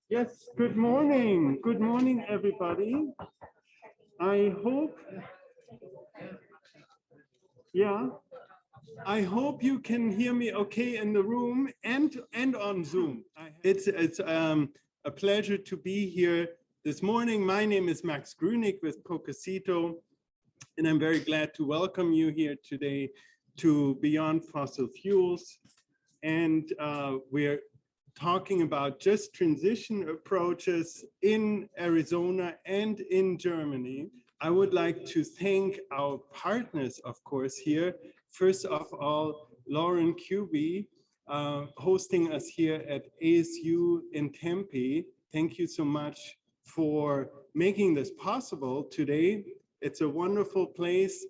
Yes, good morning. Good morning, everybody. I hope, I hope you can hear me okay in the room and on Zoom. It's a pleasure to be here this morning. My name is Max Grünig with Pocosito, and I'm very glad to welcome you here today to Beyond Fossil Fuels. And we're talking about just transition approaches in Arizona and in Germany. I would like to thank our partners, of course, here. First of all, Lauren Kuby, hosting us here at ASU in Tempe. Thank you so much for making this possible today. It's a wonderful place.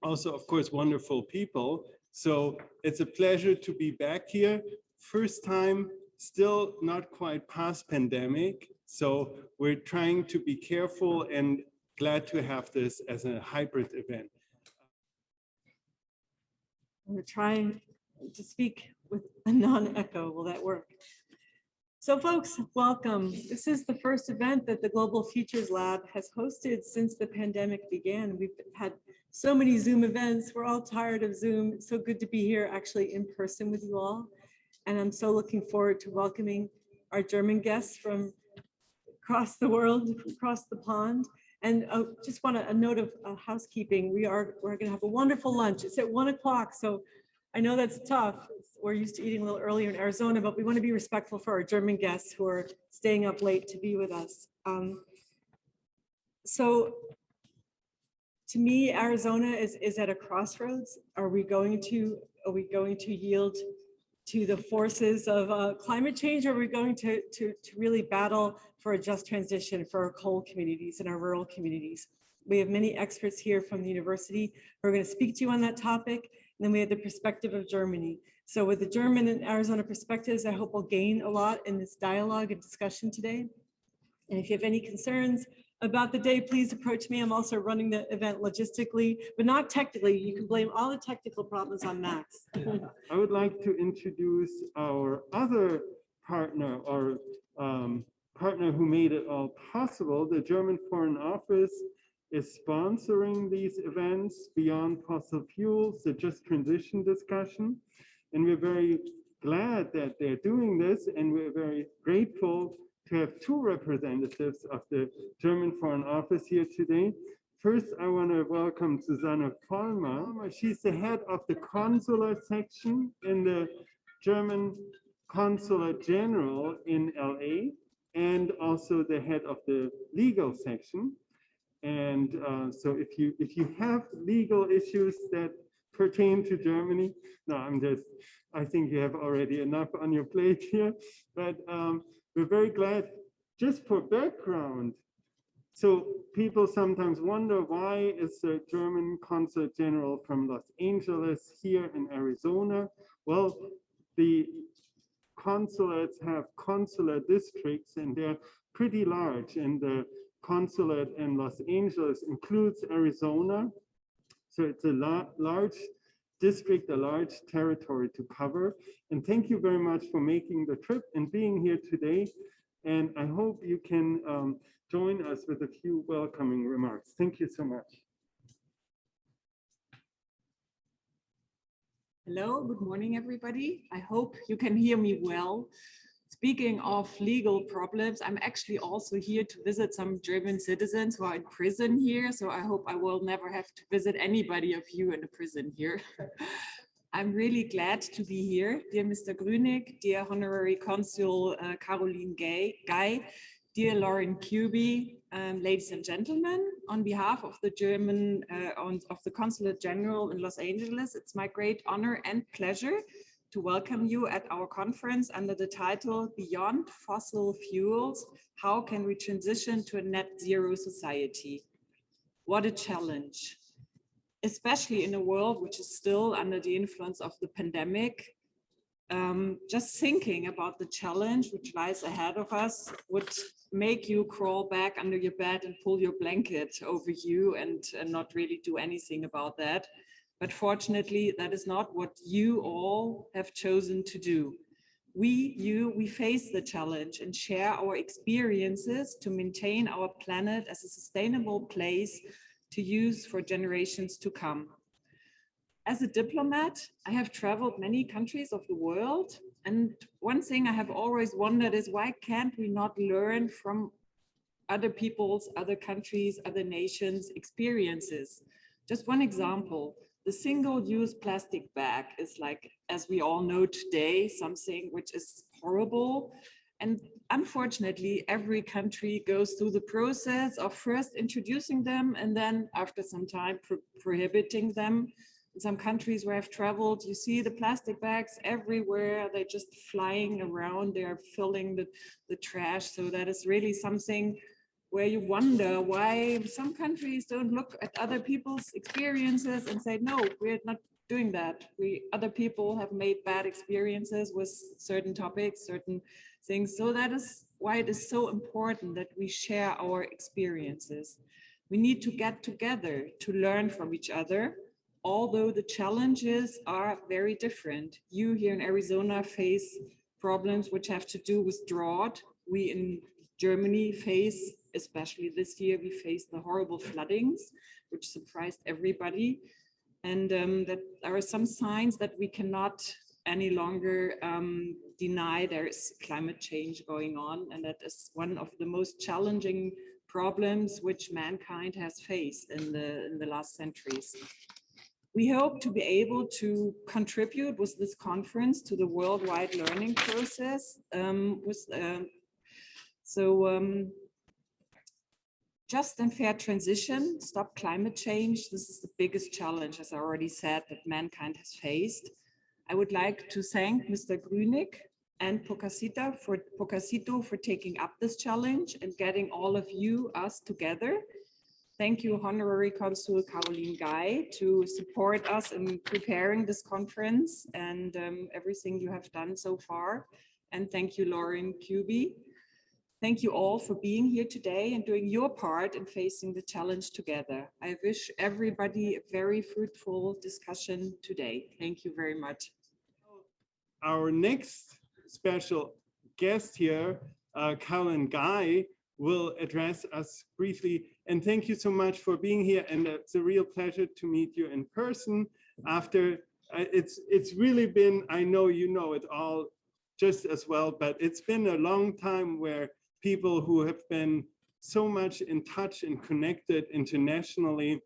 Also, of course, wonderful people. So it's a pleasure to be back here. First time, still not quite past pandemic. So we're trying to be careful and glad to have this as a hybrid event. I'm going to try to speak with a non-echo. Will that work? So folks, welcome. This is the first event that the Global Futures Lab has hosted since the pandemic began. We've had so many Zoom events. We're all tired of Zoom. It's so good to be here actually in person with you all. And I'm so looking forward to welcoming our German guests from across the world, across the pond. And just want a note of housekeeping. We're going to have a wonderful lunch. It's at 1 o'clock, so I know that's tough. We're used to eating a little earlier in Arizona, but we want to be respectful for our German guests who are staying up late to be with us. So to me, Arizona is at a crossroads. Are we going to yield to the forces of climate change, or are we going to really battle for a just transition for our coal communities and our rural communities? We have many experts here from the university who are going to speak to you on that topic. And then we have the perspective of Germany. So with the German and Arizona perspectives, I hope we'll gain a lot in this dialogue and discussion today. And if you have any concerns about the day, please approach me. I'm also running the event logistically, but not technically. You can blame all the technical problems on Max. I would like to introduce our other partner, or partner who made it all possible. The German Foreign Office is sponsoring these events, Beyond Fossil Fuels, the Just Transition discussion. And we're very glad that they're doing this, and we're very grateful to have two representatives of the German Foreign Office here today. First, I want to welcome Susanne Vollmer. She's the head of the Consulate section in the German Consulate General in LA, and also the head of the legal section. And so if you have legal issues that pertain to Germany, no, I think you have already enough on your plate here, but we're very glad. Just for background, so people sometimes wonder, why is the German Consulate General from Los Angeles here in Arizona? Well, the consulates have consular districts, and they're pretty large, and the consulate in Los Angeles includes Arizona. So it's a large district, a large territory to cover. And thank you very much for making the trip and being here today. And I hope you can join us with a few welcoming remarks. Thank you so much. Hello, good morning, everybody. I hope you can hear me well. Speaking of legal problems, I'm actually also here to visit some German citizens who are in prison here. So I hope I will never have to visit anybody of you in a prison here. I'm really glad to be here. Dear Mr. Grünig, dear Honorary Consul Carolin Guy, dear Lauren Kuby, ladies and gentlemen, on behalf of the of the Consulate General in Los Angeles, it's my great honor and pleasure to welcome you at our conference under the title Beyond Fossil Fuels, How Can We Transition to a Net Zero Society? What a challenge, especially in a world which is still under the influence of the pandemic. Just thinking about the challenge which lies ahead of us would make you crawl back under your bed and pull your blanket over you and not really do anything about that. But fortunately, that is not what you all have chosen to do. we face the challenge and share our experiences to maintain our planet as a sustainable place to use for generations to come. As a diplomat, I have traveled many countries of the world. And one thing I have always wondered is why can't we not learn from other people's, other countries, other nations' experiences? Just one example, the single-use plastic bag is like, as we all know today, something which is horrible. And unfortunately, every country goes through the process of first introducing them and then after some time prohibiting them. In some countries where I've traveled, you see the plastic bags everywhere. They're just flying around. They're filling the trash. So that is really something where you wonder why some countries don't look at other people's experiences and say, no, we're not doing that. Other people have made bad experiences with certain topics, certain things. So that is why it is so important that we share our experiences. We need to get together to learn from each other, although the challenges are very different. You here in Arizona face problems which have to do with drought. We in Germany face, especially this year, we faced the horrible floodings, which surprised everybody. And that there are some signs that we cannot any longer deny there is climate change going on. And that is one of the most challenging problems which mankind has faced in the last centuries. We hope to be able to contribute with this conference to the worldwide learning process. Just and fair transition, stop climate change. This is the biggest challenge, as I already said, that mankind has faced. I would like to thank Mr. Grünig and Pocasito for taking up this challenge and getting all of you, us together. Thank you, Honorary Consul Carolin Guy, to support us in preparing this conference and everything you have done so far. And thank you, Lauren Kuby. Thank you all for being here today and doing your part in facing the challenge together. I wish everybody a very fruitful discussion today. Thank you very much. Our next special guest here, Carolin Guy, will address us briefly. And thank you so much for being here. And it's a real pleasure to meet you in person after it's really been, I know you know it all just as well, but it's been a long time where people who have been so much in touch and connected internationally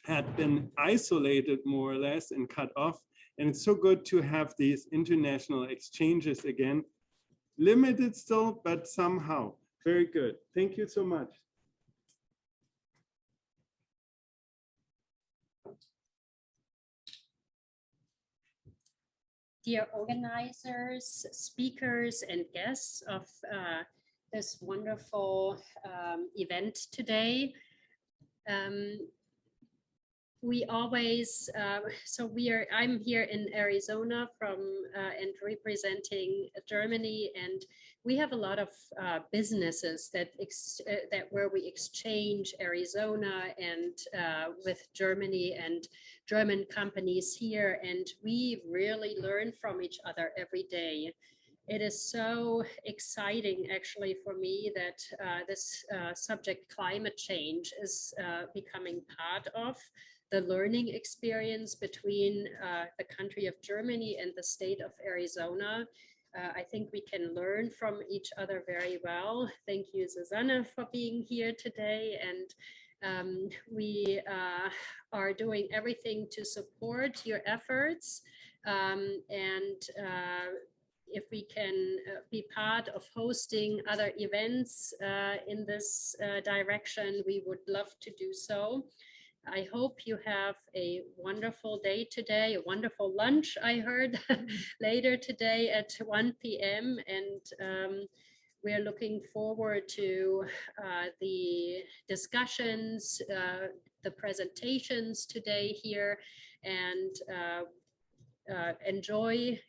had been isolated more or less and cut off. And it's so good to have these international exchanges again. Limited still, but somehow. Very good. Thank you so much. Dear organizers, speakers, and guests of this wonderful event today. We always, I'm here in Arizona and representing Germany, and we have a lot of businesses that where we exchange Arizona and with Germany and German companies here, and we really learn from each other every day. It is so exciting, actually, for me that this subject, climate change, is becoming part of the learning experience between the country of Germany and the state of Arizona. I think we can learn from each other very well. Thank you, Susanne, for being here today. And we are doing everything to support your efforts. If we can be part of hosting other events in this direction, we would love to do so. I hope you have a wonderful day today, a wonderful lunch, I heard later today at 1 p.m. And we're looking forward to the discussions, the presentations today here, and enjoy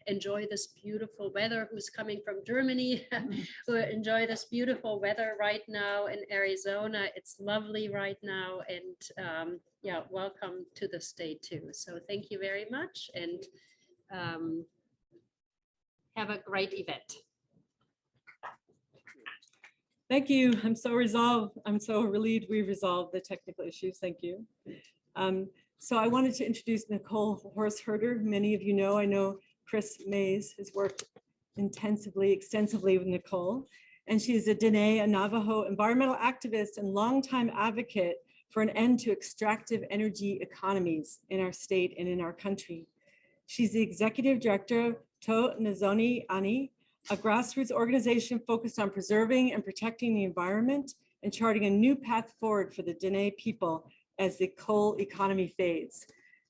this beautiful weather. Who's coming from Germany, who enjoy this beautiful weather right now in Arizona. It's lovely right now, and yeah, welcome to the state too. So thank you very much, and have a great event. Thank you. I'm so relieved we resolved the technical issues. Thank you. So I wanted to introduce Nicole Horseherder. Many of you know, I know Chris Mays has worked extensively with Nicole, and she's a Dene, a Navajo environmental activist and longtime advocate for an end to extractive energy economies in our state and in our country. She's the executive director of Nizhóní, a grassroots organization focused on preserving and protecting the environment and charting a new path forward for the Dene people as the coal economy fades.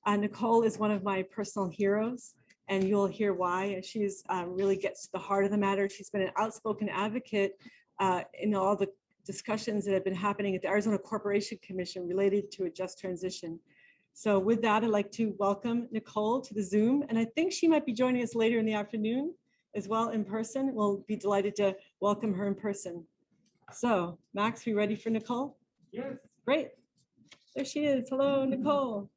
Nicole is one of my personal heroes, and you'll hear why. She's really gets to the heart of the matter. She's been an outspoken advocate in all the discussions that have been happening at the Arizona Corporation Commission related to a just transition. So with that, I'd like to welcome Nicole to the Zoom, and I think she might be joining us later in the afternoon as well in person. We'll be delighted to welcome her in person. So Max, we ready for Nicole? Yes. Great. There she is. Hello, Nicole.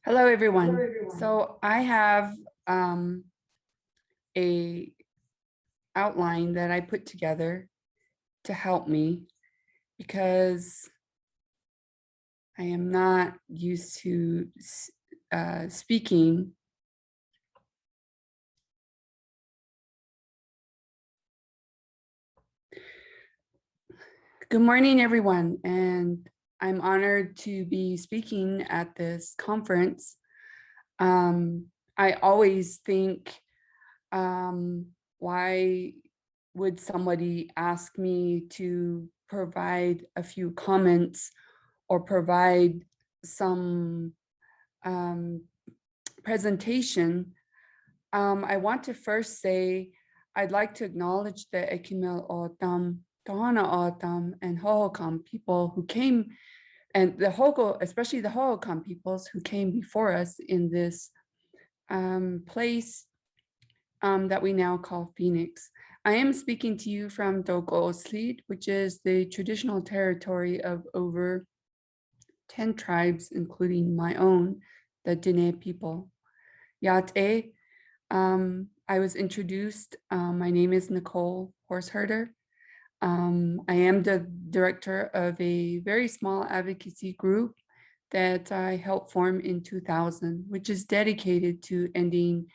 Hello, everyone. So I have a outline that I put together to help me because I am not used to speaking. Good morning, everyone, and I'm honored to be speaking at this conference. I always think, why would somebody ask me to provide a few comments or provide some presentation? I want to first say, I'd like to acknowledge the Ekimel Otam, Tohono O'odham, and Hohokam people who came, and the Hogo, especially the Hohokam peoples who came before us in this place that we now call Phoenix. I am speaking to you from Dogo Oslid, which is the traditional territory of over 10 tribes, including my own, the Dene people. Yate, I was introduced. My name is Nicole Horseherder. I am the director of a very small advocacy group that I helped form in 2000, which is dedicated to ending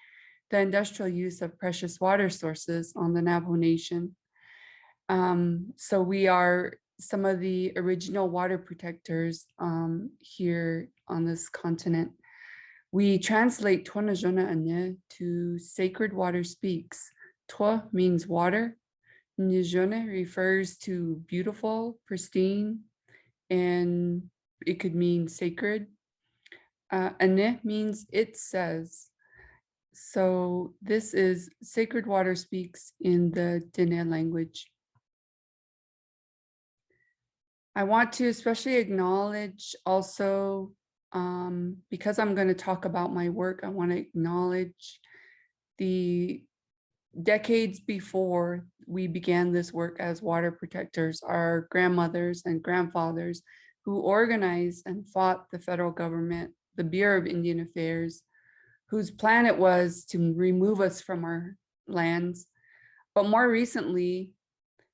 the industrial use of precious water sources on the Navajo Nation. So we are some of the original water protectors here on this continent. We translate Twanajona Ane to sacred water speaks. Twa means water. Nizhóní refers to beautiful, pristine, and it could mean sacred. Ane means it says. So this is sacred water speaks in the Dene language. I want to especially acknowledge also, because I'm going to talk about my work, I want to acknowledge the decades before we began this work as water protectors, our grandmothers and grandfathers who organized and fought the federal government, the Bureau of Indian Affairs, whose plan it was to remove us from our lands, but more recently,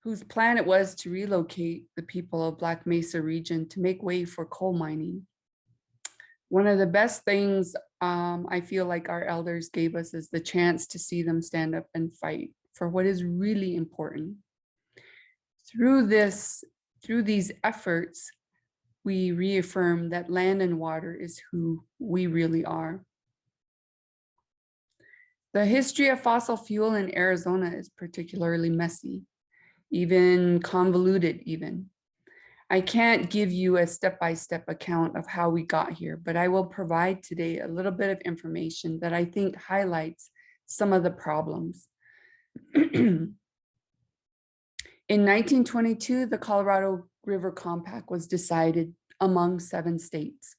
whose plan it was to relocate the people of Black Mesa region to make way for coal mining. One of the best things I feel like our elders gave us is the chance to see them stand up and fight for what is really important. Through these efforts, we reaffirm that land and water is who we really are. The history of fossil fuel in Arizona is particularly messy, even convoluted even. I can't give you a step-by-step account of how we got here, but I will provide today a little bit of information that I think highlights some of the problems. In 1922, the Colorado River Compact was decided among 7 states.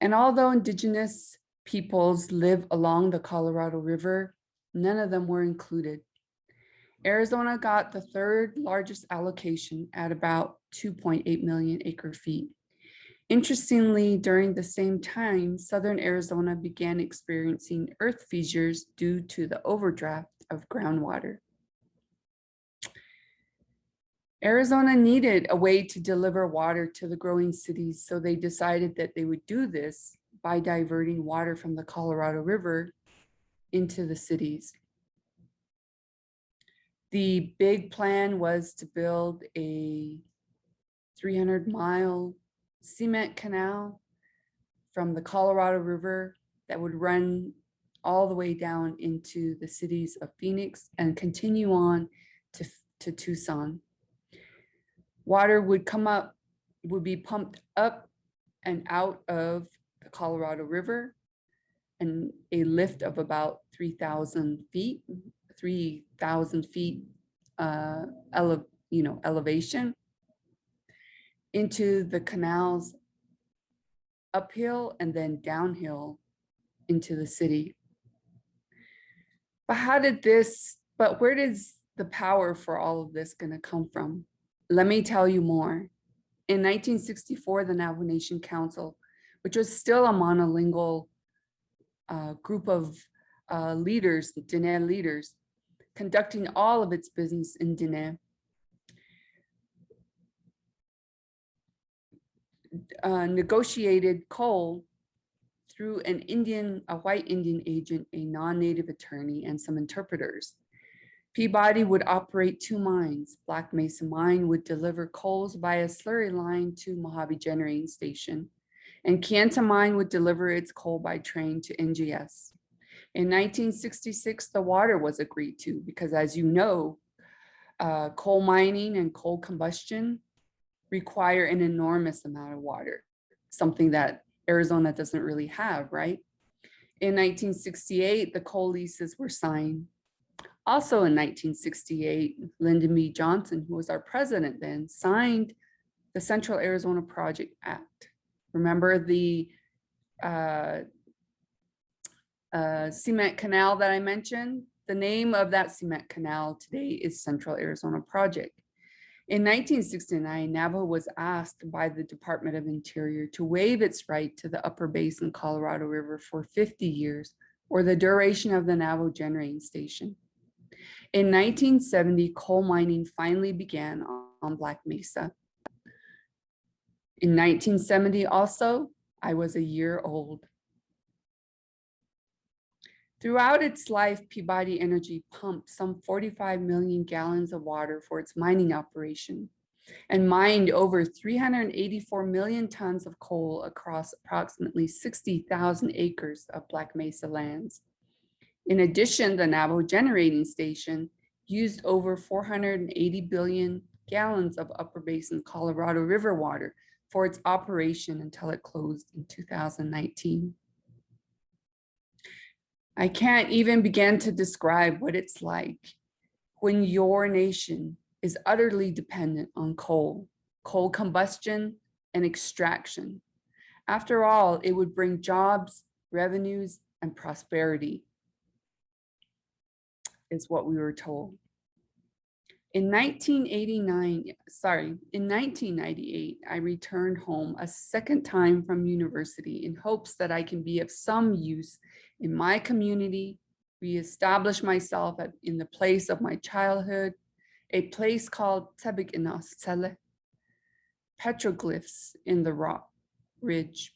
And although indigenous peoples live along the Colorado River, none of them were included. Arizona got the 3rd largest allocation at about 2.8 million acre feet. Interestingly, during the same time, southern Arizona began experiencing earth fissures due to the overdraft of groundwater. Arizona needed a way to deliver water to the growing cities, so they decided that they would do this by diverting water from the Colorado River into the cities. The big plan was to build a 300-mile cement canal from the Colorado River that would run all the way down into the cities of Phoenix and continue on to Tucson. Water would come up, would be pumped up and out of the Colorado River, and a lift of about 3,000 feet elevation into the canals uphill and then downhill into the city. But where does the power for all of this going to come from? Let me tell you more. In 1964, the Navajo Nation Council, which was still a monolingual group of leaders, Diné leaders, conducting all of its business in Diné, negotiated coal through a white Indian agent, a non-native attorney, and some interpreters. Peabody would operate 2 mines. Black Mesa Mine would deliver coals via slurry line to Mojave Generating Station, and Kayenta Mine would deliver its coal by train to NGS. In 1966, the water was agreed to because, as you know, coal mining and coal combustion require an enormous amount of water, something that Arizona doesn't really have, right? In 1968, the coal leases were signed. Also in 1968, Lyndon B. Johnson, who was our president then, signed the Central Arizona Project Act. Remember the cement canal that I mentioned? The name of that cement canal today is Central Arizona Project. In 1969, Navajo was asked by the Department of Interior to waive its right to the Upper Basin Colorado River for 50 years, or the duration of the Navajo Generating Station. In 1970, coal mining finally began on Black Mesa. In 1970 also, I was a year old. Throughout its life, Peabody Energy pumped some 45 million gallons of water for its mining operation and mined over 384 million tons of coal across approximately 60,000 acres of Black Mesa lands. In addition, the Navajo Generating Station used over 480 billion gallons of Upper Basin Colorado River water for its operation until it closed in 2019. I can't even begin to describe what it's like when your nation is utterly dependent on coal combustion, and extraction. After all, it would bring jobs, revenues, and prosperity, is what we were told. In 1998, I returned home a second time from university in hopes that I can be of some use in my community, reestablish myself in the place of my childhood, a place called Tebik-Inos-Tsele, petroglyphs in the rock ridge.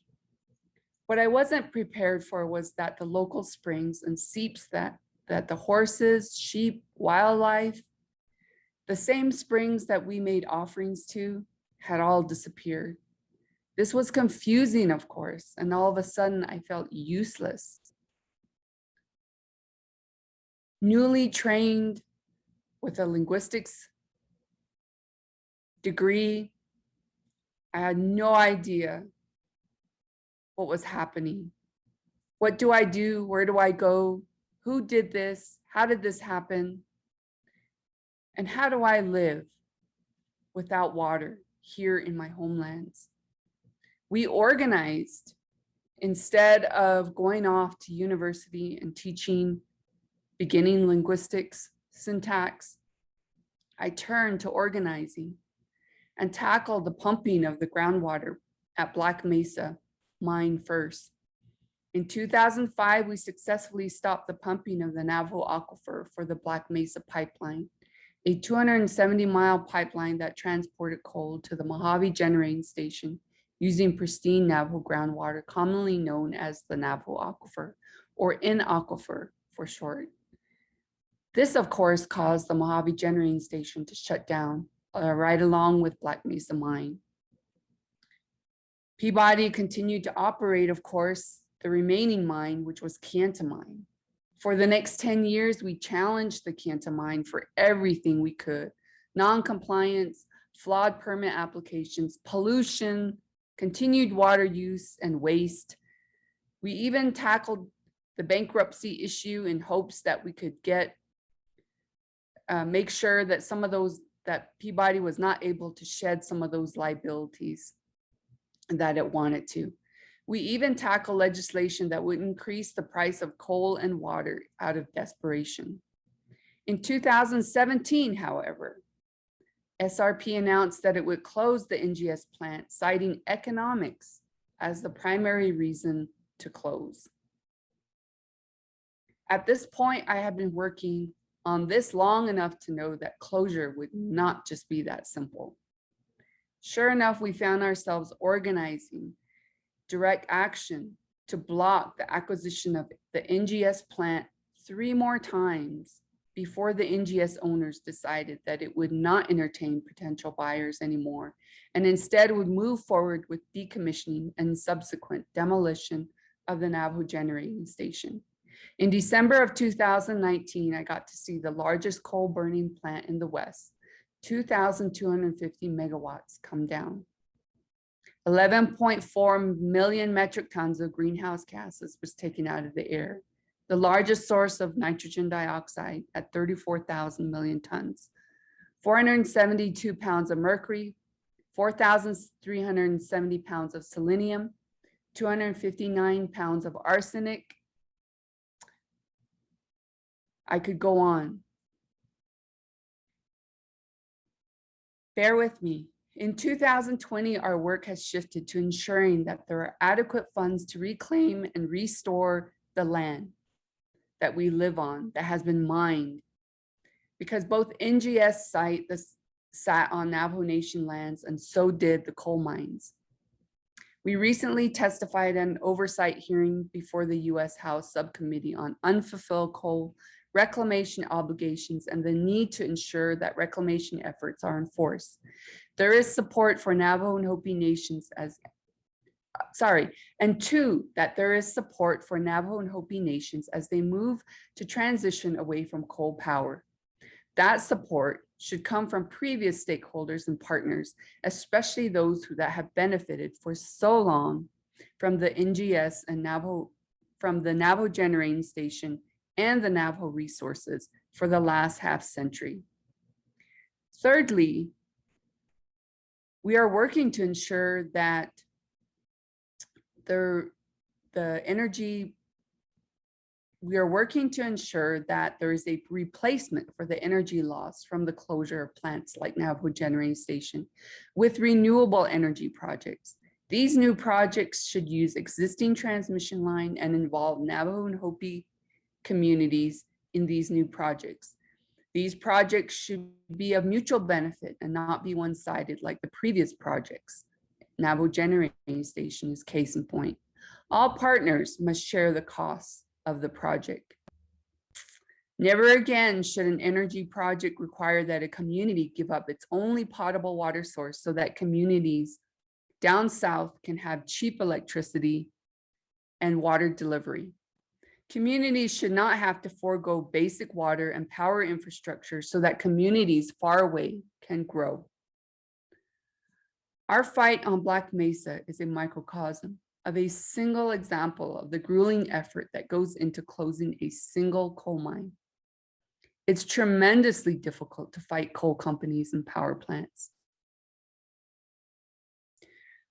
What I wasn't prepared for was that the local springs and seeps that the horses, sheep, wildlife, the same springs that we made offerings to had all disappeared. This was confusing, of course, and all of a sudden I felt useless. Newly trained with a linguistics degree, I had no idea what was happening. What do I do? Where do I go? Who did this? How did this happen? And how do I live without water here in my homelands? We organized. Instead of going off to university and teaching beginning linguistics, syntax, I turned to organizing and tackled the pumping of the groundwater at Black Mesa mine first. In 2005, we successfully stopped the pumping of the Navajo aquifer for the Black Mesa pipeline, a 270-mile pipeline that transported coal to the Mojave Generating Station using pristine Navajo groundwater, commonly known as the Navajo aquifer, or in aquifer for short. This, of course, caused the Mojave Generating Station to shut down, right along with Black Mesa Mine. Peabody continued to operate, of course, the remaining mine, which was Kayenta Mine. For the next 10 years, we challenged the Kayenta Mine for everything we could: non-compliance, flawed permit applications, pollution, continued water use and waste. We even tackled the bankruptcy issue in hopes that we could make sure that some of those, that Peabody was not able to shed some of those liabilities that it wanted to. We even tackled legislation that would increase the price of coal and water out of desperation. In 2017, however, SRP announced that it would close the NGS plant, citing economics as the primary reason to close. At this point, I have been working on this long enough to know that closure would not just be that simple. Sure enough, we found ourselves organizing direct action to block the acquisition of the NGS plant 3 more times before the NGS owners decided that it would not entertain potential buyers anymore, and instead would move forward with decommissioning and subsequent demolition of the Navajo Generating Station. In December of 2019, I got to see the largest coal burning plant in the West, 2,250 megawatts, come down. 11.4 million metric tons of greenhouse gases was taken out of the air, the largest source of nitrogen dioxide at 34,000 million tons, 472 pounds of mercury, 4,370 pounds of selenium, 259 pounds of arsenic. I could go on. Bear with me. In 2020, our work has shifted to ensuring that there are adequate funds to reclaim and restore the land that we live on that has been mined, because both NGS sat on Navajo Nation lands, and so did the coal mines. We recently testified at an oversight hearing before the U.S. House Subcommittee on Unfulfilled Coal Reclamation Obligations and the need to ensure that reclamation efforts are enforced. There is support for Navajo and Hopi nations that there is support for Navajo and Hopi nations as they move to transition away from coal power. That support should come from previous stakeholders and partners, especially those that have benefited for so long from the NGS and from the Navajo Generating Station and the Navajo resources for the last half century. Thirdly, we are working to ensure that there is a replacement for the energy loss from the closure of plants like Navajo Generating Station with renewable energy projects. These new projects should use existing transmission line and involve Navajo and Hopi communities in these new projects. These projects should be of mutual benefit and not be one-sided like the previous projects. Navajo Generating Station is case in point. All partners must share the costs of the project. Never again should an energy project require that a community give up its only potable water source so that communities down south can have cheap electricity and water delivery. Communities should not have to forego basic water and power infrastructure so that communities far away can grow. Our fight on Black Mesa is a microcosm of a single example of the grueling effort that goes into closing a single coal mine. It's tremendously difficult to fight coal companies and power plants.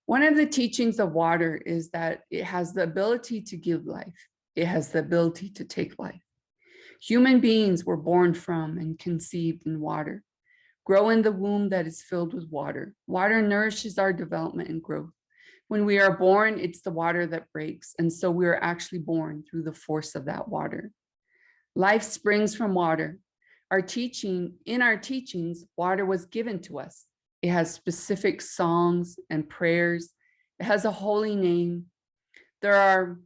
One of the teachings of water is that it has the ability to give life. It has the ability to take life. Human beings were born from and conceived in water, grow in the womb that is filled with water. Water nourishes our development and growth. When we are born, it's the water that breaks. And so we are actually born through the force of that water. Life springs from water. In our teachings, water was given to us. It has specific songs and prayers. It has a holy name. There are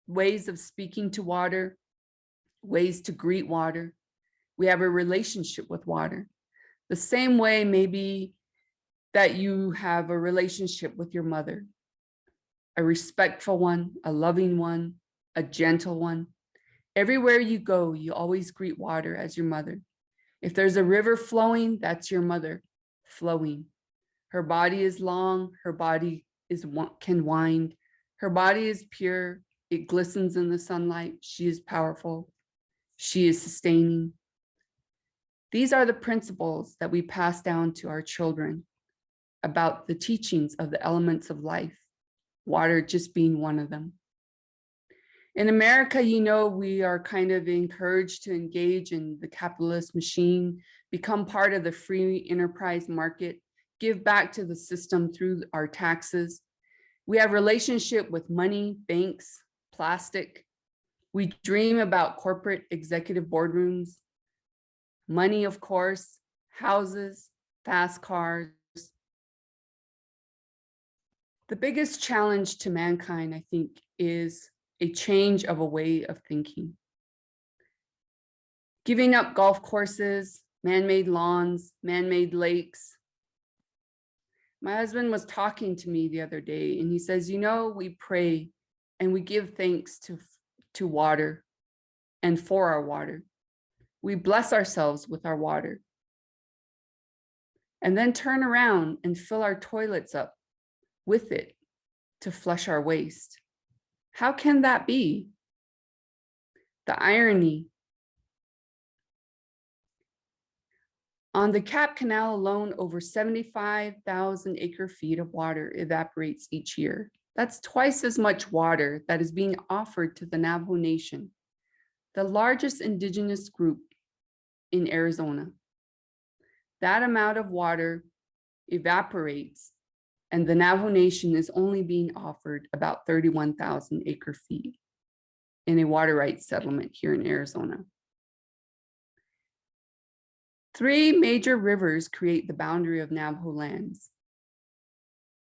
ways of speaking to water, ways to greet water. We have a relationship with water. The same way maybe that you have a relationship with your mother, a respectful one, a loving one, a gentle one. Everywhere you go, you always greet water as your mother. If there's a river flowing, that's your mother flowing. Her body is long, her body can wind. Her body is pure, it glistens in the sunlight. She is powerful, she is sustaining. These are the principles that we pass down to our children about the teachings of the elements of life, water just being one of them. In America, you know, we are kind of encouraged to engage in the capitalist machine, become part of the free enterprise market, give back to the system through our taxes. We have relationship with money, banks, plastic. We dream about corporate executive boardrooms, money, of course, houses, fast cars. The biggest challenge to mankind, I think, is a change of a way of thinking. Giving up golf courses, man-made lawns, man-made lakes. My husband was talking to me the other day and he says, you know, we pray and we give thanks to water and for our water. We bless ourselves with our water and then turn around and fill our toilets up with it to flush our waste. How can that be? The irony. On the Cap Canal alone, over 75,000 acre-feet of water evaporates each year. That's twice as much water that is being offered to the Navajo Nation, the largest indigenous group in Arizona. That amount of water evaporates, and the Navajo Nation is only being offered about 31,000 acre-feet in a water rights settlement here in Arizona. 3 major rivers create the boundary of Navajo lands.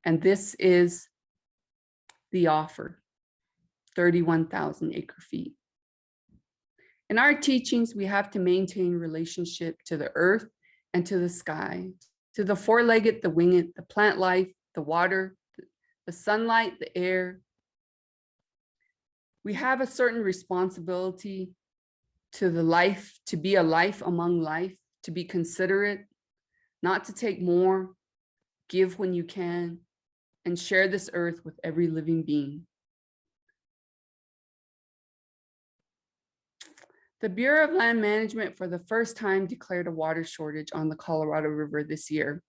And this is the offer, 31,000 acre-feet. In our teachings, we have to maintain relationship to the earth and to the sky, to the four-legged, the winged, the plant life, the water, the sunlight, the air. We have a certain responsibility to the life, to be a life among life, to be considerate, not to take more, give when you can, and share this earth with every living being. The Bureau of Land Management for the first time declared a water shortage on the Colorado River this year.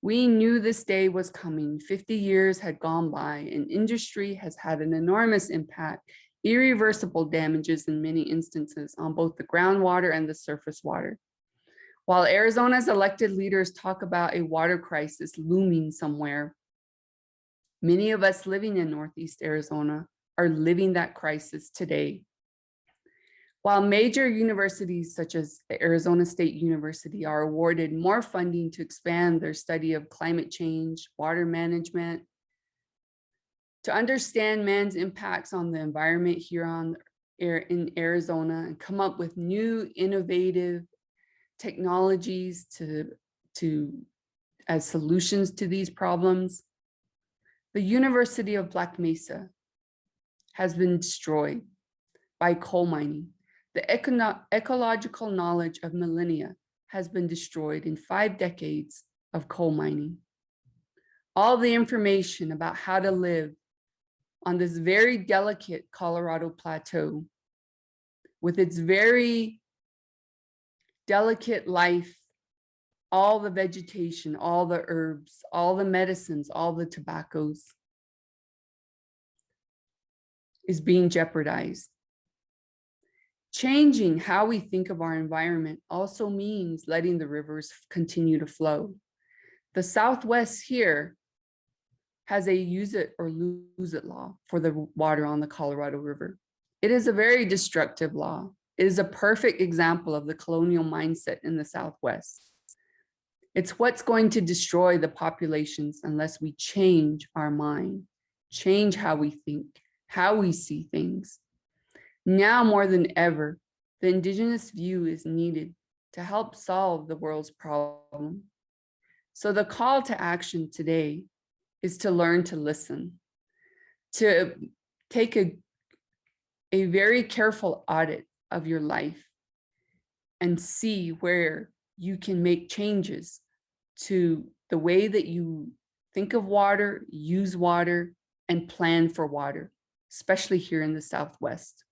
We knew this day was coming. 50 years had gone by and industry has had an enormous impact, irreversible damages in many instances on both the groundwater and the surface water. While Arizona's elected leaders talk about a water crisis looming somewhere, many of us living in Northeast Arizona are living that crisis today. While major universities such as the Arizona State University are awarded more funding to expand their study of climate change, water management, to understand man's impacts on the environment here in Arizona and come up with new innovative technologies as solutions to these problems, the University of Black Mesa has been destroyed by coal mining. The ecological knowledge of millennia has been destroyed in 5 decades of coal mining. All the information about how to live on this very delicate Colorado plateau with its very delicate life, all the vegetation, all the herbs, all the medicines, all the tobaccos is being jeopardized. Changing how we think of our environment also means letting the rivers continue to flow. The Southwest here has a use it or lose it law for the water on the Colorado River. It is a very destructive law. It is a perfect example of the colonial mindset in the Southwest. It's what's going to destroy the populations unless we change our mind, change how we think, how we see things. Now more than ever, the Indigenous view is needed to help solve the world's problem. So the call to action today is to learn to listen, to take a very careful audit of your life and see where you can make changes to the way that you think of water, use water, and plan for water, especially here in the Southwest.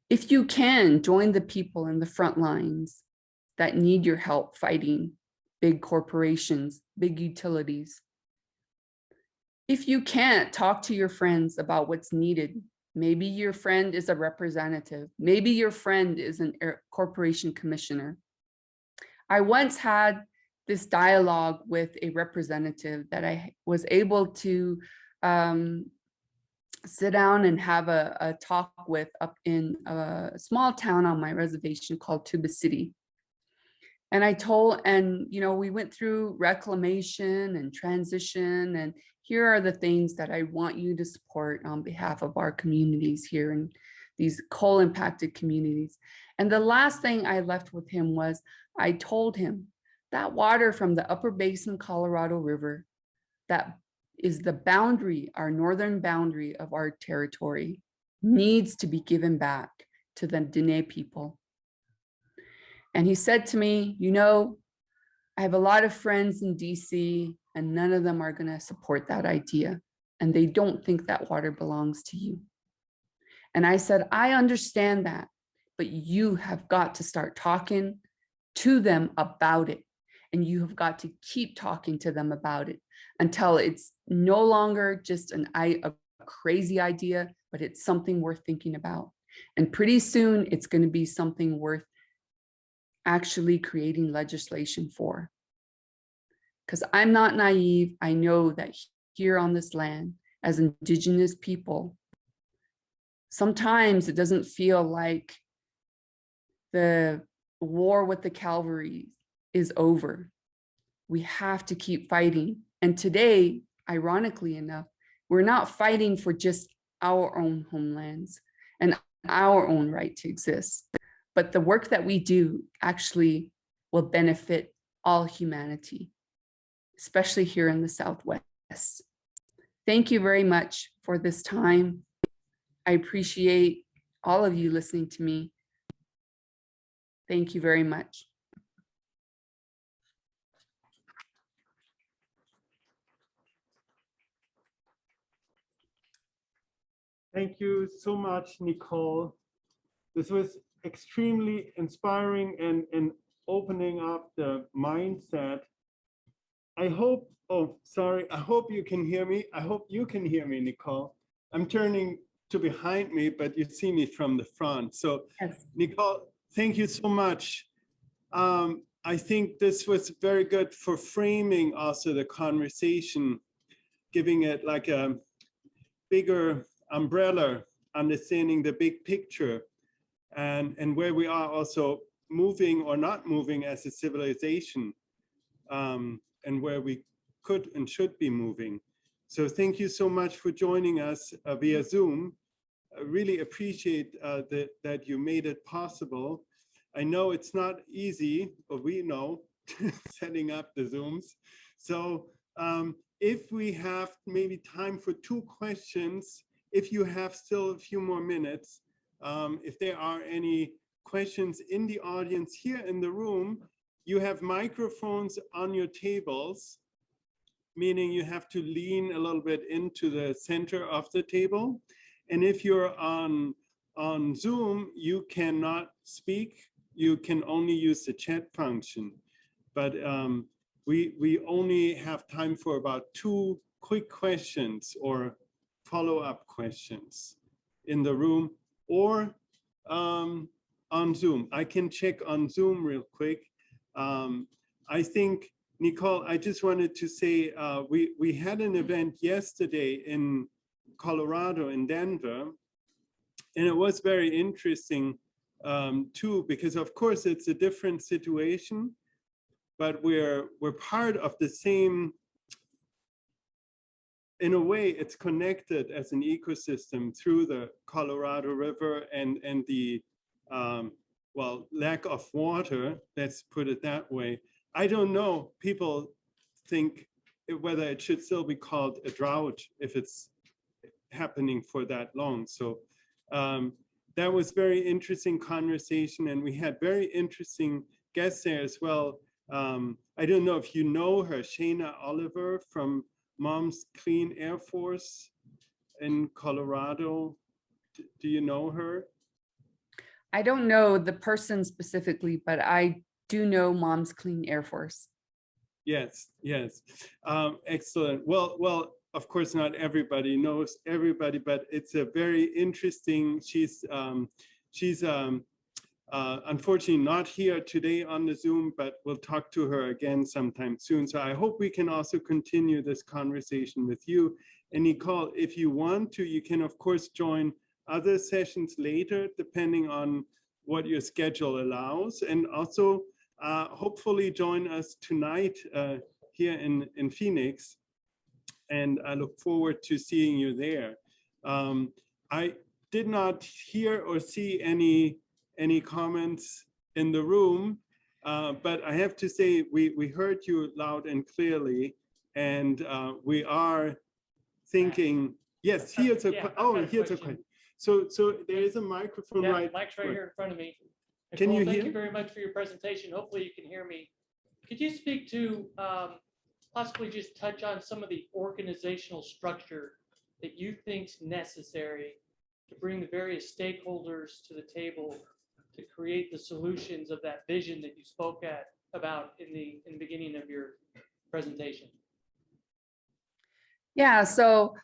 If you can, join the people in the front lines that need your help fighting big corporations, big utilities. If you can't, talk to your friends about what's needed. Maybe your friend is a representative. Maybe your friend is a corporation commissioner. I once had this dialogue with a representative that I was able to sit down and have a talk with up in a small town on my reservation called Tuba City. And we went through reclamation and transition, and here are the things that I want you to support on behalf of our communities here in these coal impacted communities. And the last thing I left with him was, I told him that water from the Upper Basin Colorado River, that is the boundary, our northern boundary of our territory, needs to be given back to the Dene people. And he said to me, I have a lot of friends in DC and none of them are going to support that idea. And they don't think that water belongs to you. And I said, I understand that, but you have got to start talking to them about it. And you have got to keep talking to them about it until it's no longer just a crazy idea, but it's something worth thinking about. And pretty soon it's going to be something worth actually creating legislation for. Because I'm not naive. I know that here on this land, as Indigenous people, sometimes it doesn't feel like the war with the cavalry is over. We have to keep fighting. And today, ironically enough, we're not fighting for just our own homelands and our own right to exist, but the work that we do actually will benefit all humanity, especially here in the Southwest. Thank you very much for this time. I appreciate all of you listening to me. Thank you very much. Thank you so much, Nicole. This was extremely inspiring and opening up the mindset. I hope you can hear me. I hope you can hear me, Nicole. I'm turning to behind me, but you see me from the front. So yes. Nicole, thank you so much. I think this was very good for framing also the conversation, giving it like a bigger umbrella, understanding the big picture and where we are also moving or not moving as a civilization, and where we could and should be moving. So thank you so much for joining us via Zoom. I really appreciate that you made it possible. I know it's not easy, or we know, setting up the Zooms. So if we have maybe time for 2 questions, if you have still a few more minutes, if there are any questions in the audience here in the room, you have microphones on your tables, meaning you have to lean a little bit into the center of the table. And if you're on Zoom, you cannot speak. You can only use the chat function. But we only have time for about 2 quick questions or follow-up questions in the room or on Zoom. I can check on Zoom real quick. I think Nicole, I just wanted to say, we had an event yesterday in Colorado, in Denver, and it was very interesting too, because of course it's a different situation, but we're part of the same, in a way, it's connected as an ecosystem through the Colorado River and the, well, lack of water, let's put it that way. I don't know, people think whether it should still be called a drought if it's happening for that long. So that was very interesting conversation, and we had very interesting guests there as well. I don't know if you know her, Shayna Oliver from Mom's Clean Air Force in Colorado. Do you know her? I don't know the person specifically, but I do know Mom's Clean Air Force. Yes, yes. Excellent. Well, of course, not everybody knows everybody, but it's a very interesting, she's unfortunately not here today on the Zoom, but we'll talk to her again sometime soon. So I hope we can also continue this conversation with you. And Nicole, if you want to, you can of course join other sessions later, depending on what your schedule allows. And also hopefully join us tonight here in Phoenix. And I look forward to seeing you there. I did not hear or see any comments in the room, but I have to say we heard you loud and clearly, and we are thinking, yes, here's a, here's a question. So there is a microphone, Yeah, right? mic's right here in front of me. Can you Nicole, hear? Thank you very much for your presentation. Hopefully you can hear me. Could you speak to possibly just touch on some of the organizational structure that you think is necessary to bring the various stakeholders to the table to create the solutions of that vision that you spoke about in the beginning of your presentation? Yeah, so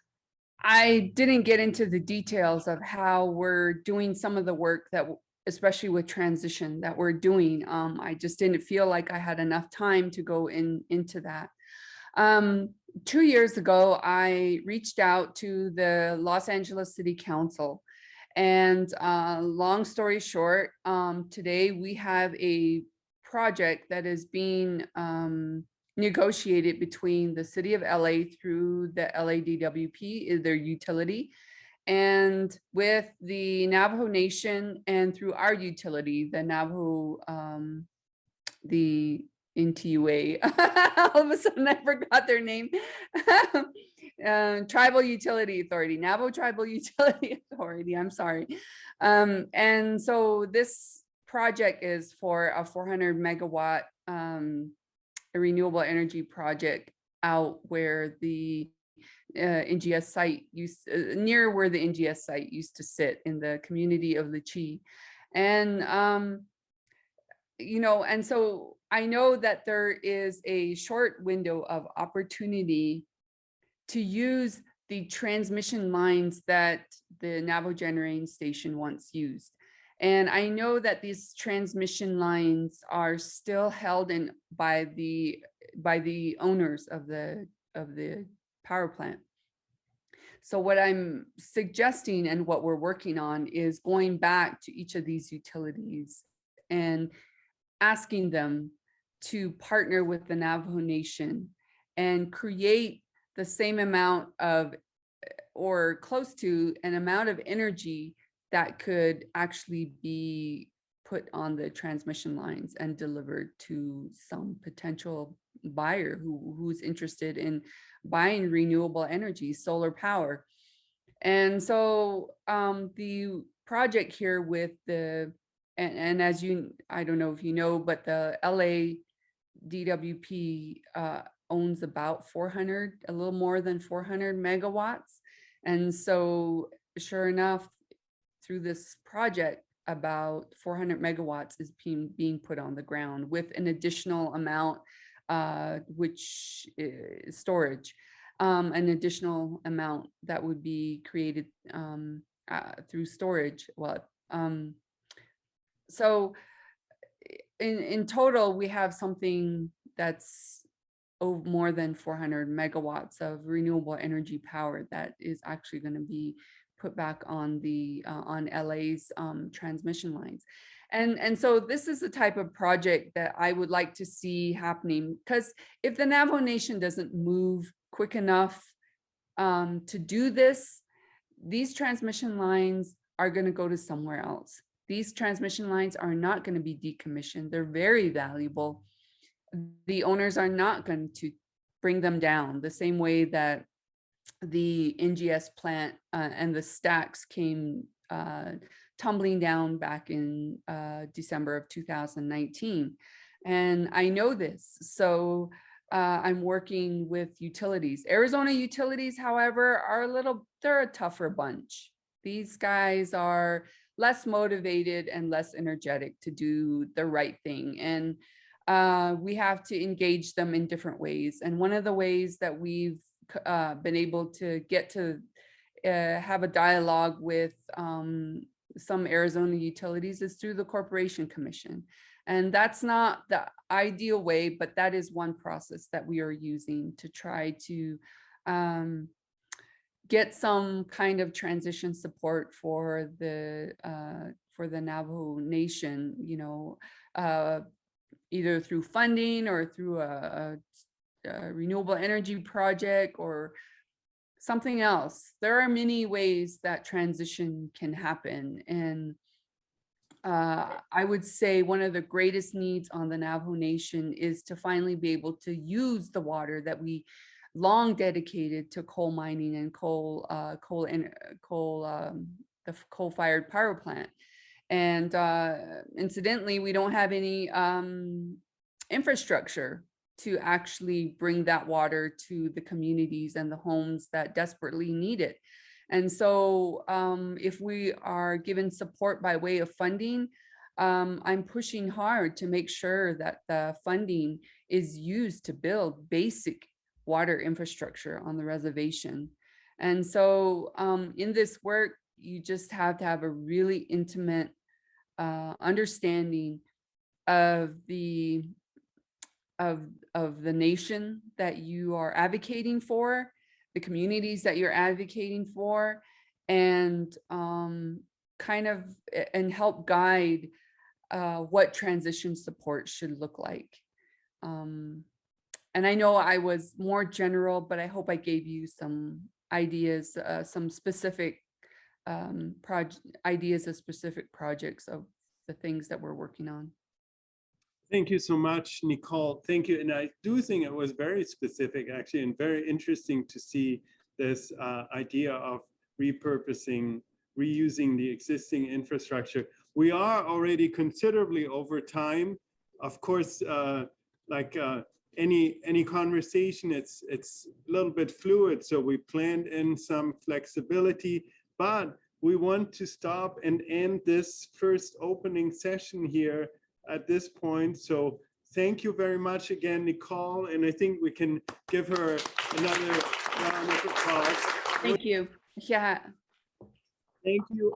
I didn't get into the details of how we're doing some of the work that, especially with transition, that we're doing. I just didn't feel like I had enough time to go into that. 2 years ago, I reached out to the Los Angeles City Council, and long story short, today we have a project that is being negotiated between the city of LA through the LADWP, their utility, and with the Navajo Nation, and through our utility, the Navajo, the NTUA. All of a sudden I forgot their name. Tribal Utility Authority, Navajo Tribal Utility Authority, I'm sorry. And so this project is for a 400 megawatt a renewable energy project out where the NGS site near where the NGS site used to sit in the community of Lichi. And you know, and so I know that there is a short window of opportunity to use the transmission lines that the Navajo generating station once used. And I know that these transmission lines are still held in by the owners of the power plant. So what I'm suggesting and what we're working on is going back to each of these utilities and asking them to partner with the Navajo Nation and create the same amount of, or close to an amount of energy that could actually be put on the transmission lines and delivered to some potential buyer who's interested in buying renewable energy, solar power. And so the project here with the, and as you, I don't know if you know, but the LA DWP owns about 400, a little more than 400 megawatts. And so sure enough, through this project, about 400 megawatts is being put on the ground with an additional amount, which is storage, an additional amount that would be created through storage. Well, so in total, we have something that's more than 400 megawatts of renewable energy power that is actually going to be put back on the on LA's transmission lines. And so this is the type of project that I would like to see happening, because if the Navajo Nation doesn't move quick enough to do this, these transmission lines are going to go to somewhere else. These transmission lines are not going to be decommissioned. They're very valuable. The owners are not going to bring them down the same way that the NGS plant and the stacks came tumbling down back in December of 2019. And I know this, so I'm working with utilities. Arizona utilities, however, are they're a tougher bunch. These guys are less motivated and less energetic to do the right thing. And we have to engage them in different ways. And one of the ways that we've been able to get to have a dialogue with some Arizona utilities is through the Corporation Commission. And that's not the ideal way, but that is one process that we are using to try to get some kind of transition support for the Navajo Nation, you know, either through funding or through a renewable energy project or something else. There are many ways that transition can happen. And I would say one of the greatest needs on the Navajo Nation is to finally be able to use the water that we long dedicated to coal mining and the coal-fired power plant. And incidentally, we don't have any infrastructure to actually bring that water to the communities and the homes that desperately need it. And so if we are given support by way of funding, I'm pushing hard to make sure that the funding is used to build basic water infrastructure on the reservation. And so in this work, you just have to have a really intimate understanding of the nation that you are advocating for, the communities that you're advocating for, and and help guide what transition support should look like. And I know I was more general, but I hope I gave you some ideas, some specific ideas of specific projects of the things that we're working on. Thank you so much, Nicole. Thank you. And I do think it was very specific, actually, and very interesting to see this idea of repurposing, reusing the existing infrastructure. We are already considerably over time. Of course, like any conversation, it's a little bit fluid. So we planned in some flexibility, but we want to stop and end this first opening session here at this point. So thank you very much again, Nicole. And I think we can give her another round of applause. Thank you. Yeah. Thank you